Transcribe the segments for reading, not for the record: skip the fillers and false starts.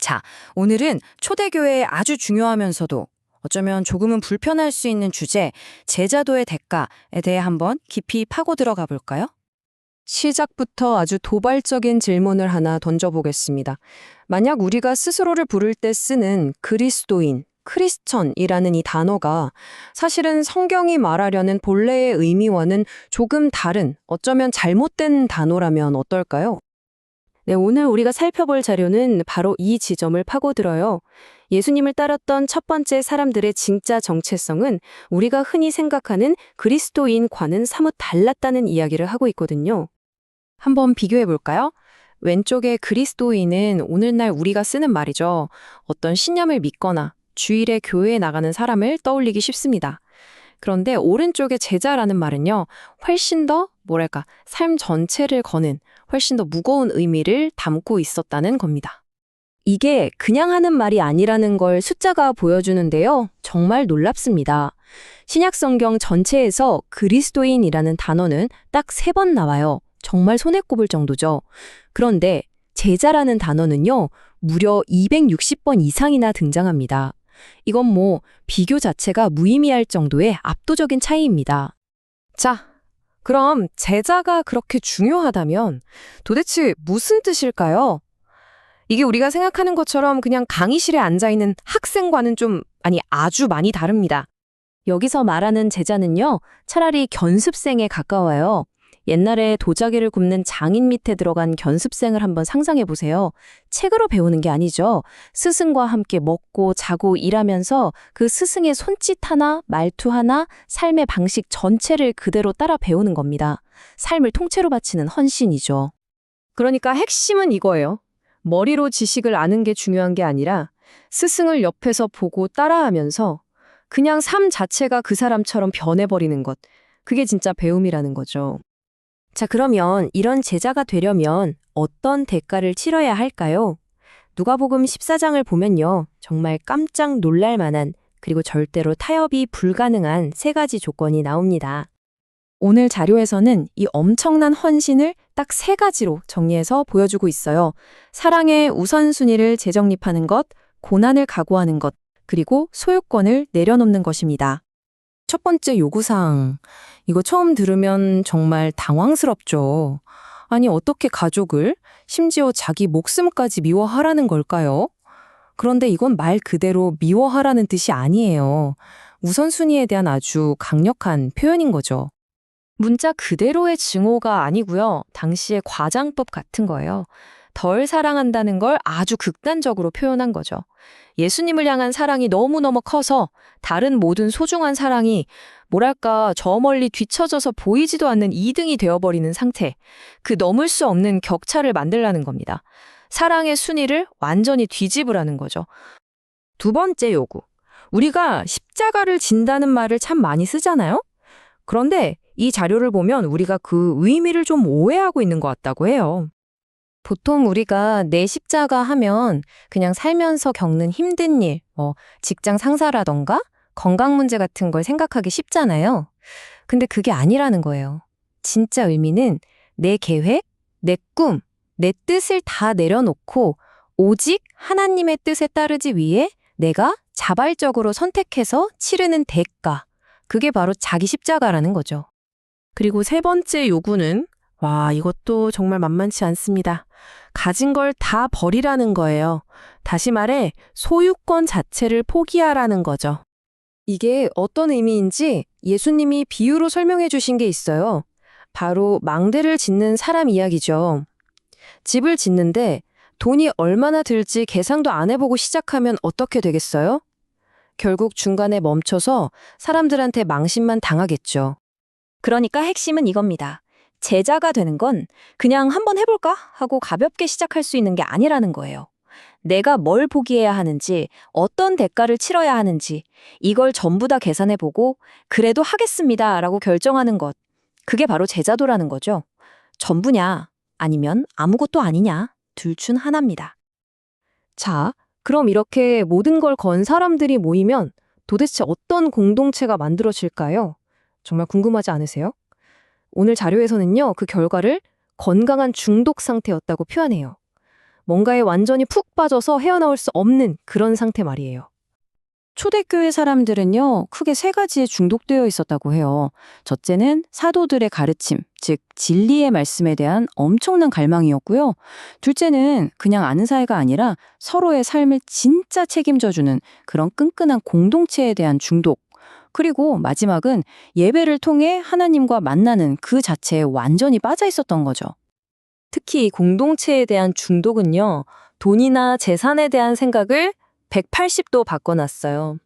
자, 오늘은 초대교회에 아주 중요하면서도 어쩌면 조금은 불편할 수 있는 주제, 제자도의 대가에 대해 한번 깊이 파고 들어가 볼까요? 시작부터 아주 도발적인 질문을 하나 던져보겠습니다. 만약 우리가 스스로를 부를 때 쓰는 그리스도인, 크리스천이라는 이 단어가 사실은 성경이 말하려는 본래의 의미와는 조금 다른, 어쩌면 잘못된 단어라면 어떨까요? 네, 오늘 우리가 살펴볼 자료는 바로 이 지점을 파고들어요. 예수님을 따랐던 첫 번째 사람들의 진짜 정체성은 우리가 흔히 생각하는 그리스도인과는 사뭇 달랐다는 이야기를 하고 있거든요. 한번 비교해 볼까요? 왼쪽의 그리스도인은 오늘날 우리가 쓰는 말이죠. 어떤 신념을 믿거나 주일에 교회에 나가는 사람을 떠올리기 쉽습니다. 그런데 오른쪽의 제자라는 말은요, 훨씬 더, 삶 전체를 거는 훨씬 더 무거운 의미를 담고 있었다는 겁니다. 이게 그냥 하는 말이 아니라는 걸 숫자가 보여주는데요. 정말 놀랍습니다. 신약 성경 전체에서 그리스도인이라는 단어는 딱 3번 나와요. 정말 손에 꼽을 정도죠. 그런데 제자라는 단어는요, 무려 260번 이상이나 등장합니다. 이건 비교 자체가 무의미할 정도의 압도적인 차이입니다. 자, 그럼 제자가 그렇게 중요하다면 도대체 무슨 뜻일까요? 이게 우리가 생각하는 것처럼 그냥 강의실에 앉아있는 학생과는 아주 많이 다릅니다. 여기서 말하는 제자는요, 차라리 견습생에 가까워요. 옛날에 도자기를 굽는 장인 밑에 들어간 견습생을 한번 상상해 보세요. 책으로 배우는 게 아니죠. 스승과 함께 먹고 자고 일하면서 그 스승의 손짓 하나, 말투 하나, 삶의 방식 전체를 그대로 따라 배우는 겁니다. 삶을 통째로 바치는 헌신이죠. 그러니까 핵심은 이거예요. 머리로 지식을 아는 게 중요한 게 아니라 스승을 옆에서 보고 따라하면서 그냥 삶 자체가 그 사람처럼 변해버리는 것. 그게 진짜 배움이라는 거죠. 자, 그러면 이런 제자가 되려면 어떤 대가를 치러야 할까요? 누가복음 14장을 보면요. 정말 깜짝 놀랄 만한 그리고 절대로 타협이 불가능한 3가지 조건이 나옵니다. 오늘 자료에서는 이 엄청난 헌신을 딱 3가지로 정리해서 보여주고 있어요. 사랑의 우선순위를 재정립하는 것, 고난을 각오하는 것, 그리고 소유권을 내려놓는 것입니다. 첫 번째 요구사항. 이거 처음 들으면 정말 당황스럽죠. 아니, 어떻게 가족을, 심지어 자기 목숨까지 미워하라는 걸까요? 그런데 이건 말 그대로 미워하라는 뜻이 아니에요. 우선순위에 대한 아주 강력한 표현인 거죠. 문자 그대로의 증오가 아니고요. 당시의 과장법 같은 거예요. 덜 사랑한다는 걸 아주 극단적으로 표현한 거죠. 예수님을 향한 사랑이 너무너무 커서 다른 모든 소중한 사랑이 저 멀리 뒤처져서 보이지도 않는 2등이 되어버리는 상태. 그 넘을 수 없는 격차를 만들라는 겁니다. 사랑의 순위를 완전히 뒤집으라는 거죠. 두 번째 요구. 우리가 십자가를 진다는 말을 참 많이 쓰잖아요? 그런데 이 자료를 보면 우리가 그 의미를 좀 오해하고 있는 것 같다고 해요. 보통 우리가 내 십자가 하면 그냥 살면서 겪는 힘든 일, 직장 상사라던가 건강 문제 같은 걸 생각하기 쉽잖아요. 근데 그게 아니라는 거예요. 진짜 의미는 내 계획, 내 꿈, 내 뜻을 다 내려놓고 오직 하나님의 뜻에 따르기 위해 내가 자발적으로 선택해서 치르는 대가. 그게 바로 자기 십자가라는 거죠. 그리고 3번째 요구는 이것도 정말 만만치 않습니다. 가진 걸 다 버리라는 거예요. 다시 말해 소유권 자체를 포기하라는 거죠. 이게 어떤 의미인지 예수님이 비유로 설명해 주신 게 있어요. 바로 망대를 짓는 사람 이야기죠. 집을 짓는데 돈이 얼마나 들지 계산도 안 해보고 시작하면 어떻게 되겠어요? 결국 중간에 멈춰서 사람들한테 망신만 당하겠죠. 그러니까 핵심은 이겁니다. 제자가 되는 건 그냥 한번 해볼까 하고 가볍게 시작할 수 있는 게 아니라는 거예요. 내가 뭘 포기해야 하는지, 어떤 대가를 치러야 하는지 이걸 전부 다 계산해보고 그래도 하겠습니다 라고 결정하는 것. 그게 바로 제자도라는 거죠. 전부냐 아니면 아무것도 아니냐 둘 중 하나입니다. 자, 그럼 이렇게 모든 걸 건 사람들이 모이면 도대체 어떤 공동체가 만들어질까요? 정말 궁금하지 않으세요? 오늘 자료에서는요, 그 결과를 건강한 중독 상태였다고 표현해요. 뭔가에 완전히 푹 빠져서 헤어나올 수 없는 그런 상태 말이에요. 초대교회 사람들은요, 크게 세 가지에 중독되어 있었다고 해요. 첫째는 사도들의 가르침, 즉 진리의 말씀에 대한 엄청난 갈망이었고요. 둘째는 그냥 아는 사이가 아니라 서로의 삶을 진짜 책임져주는 그런 끈끈한 공동체에 대한 중독. 그리고 마지막은 예배를 통해 하나님과 만나는 그 자체에 완전히 빠져 있었던 거죠. 특히 이 공동체에 대한 중독은요, 돈이나 재산에 대한 생각을 180도 바꿔놨어요.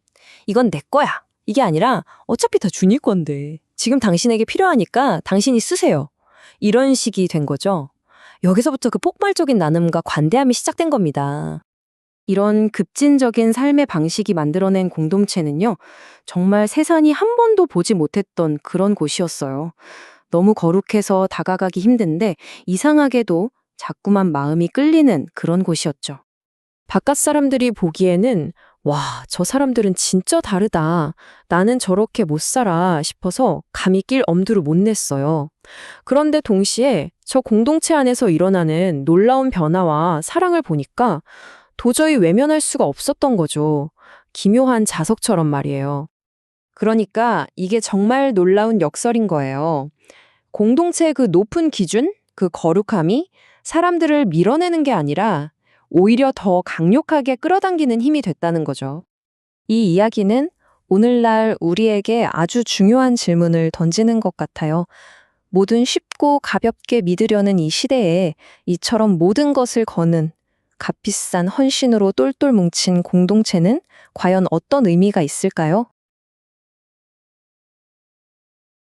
이건 내 거야. 이게 아니라 어차피 다 주님 건데. 지금 당신에게 필요하니까 당신이 쓰세요. 이런 식이 된 거죠. 여기서부터 그 폭발적인 나눔과 관대함이 시작된 겁니다. 이런 급진적인 삶의 방식이 만들어낸 공동체는요, 정말 세상이 한 번도 보지 못했던 그런 곳이었어요. 너무 거룩해서 다가가기 힘든데 이상하게도 자꾸만 마음이 끌리는 그런 곳이었죠. 바깥 사람들이 보기에는 와, 저 사람들은 진짜 다르다. 나는 저렇게 못 살아 싶어서 감히 낄 엄두를 못 냈어요. 그런데 동시에 저 공동체 안에서 일어나는 놀라운 변화와 사랑을 보니까 도저히 외면할 수가 없었던 거죠. 기묘한 자석처럼 말이에요. 그러니까 이게 정말 놀라운 역설인 거예요. 공동체의 그 높은 기준, 그 거룩함이 사람들을 밀어내는 게 아니라 오히려 더 강력하게 끌어당기는 힘이 됐다는 거죠. 이 이야기는 오늘날 우리에게 아주 중요한 질문을 던지는 것 같아요. 뭐든 쉽고 가볍게 믿으려는 이 시대에 이처럼 모든 것을 거는 값비싼 헌신으로 똘똘 뭉친 공동체는 과연 어떤 의미가 있을까요?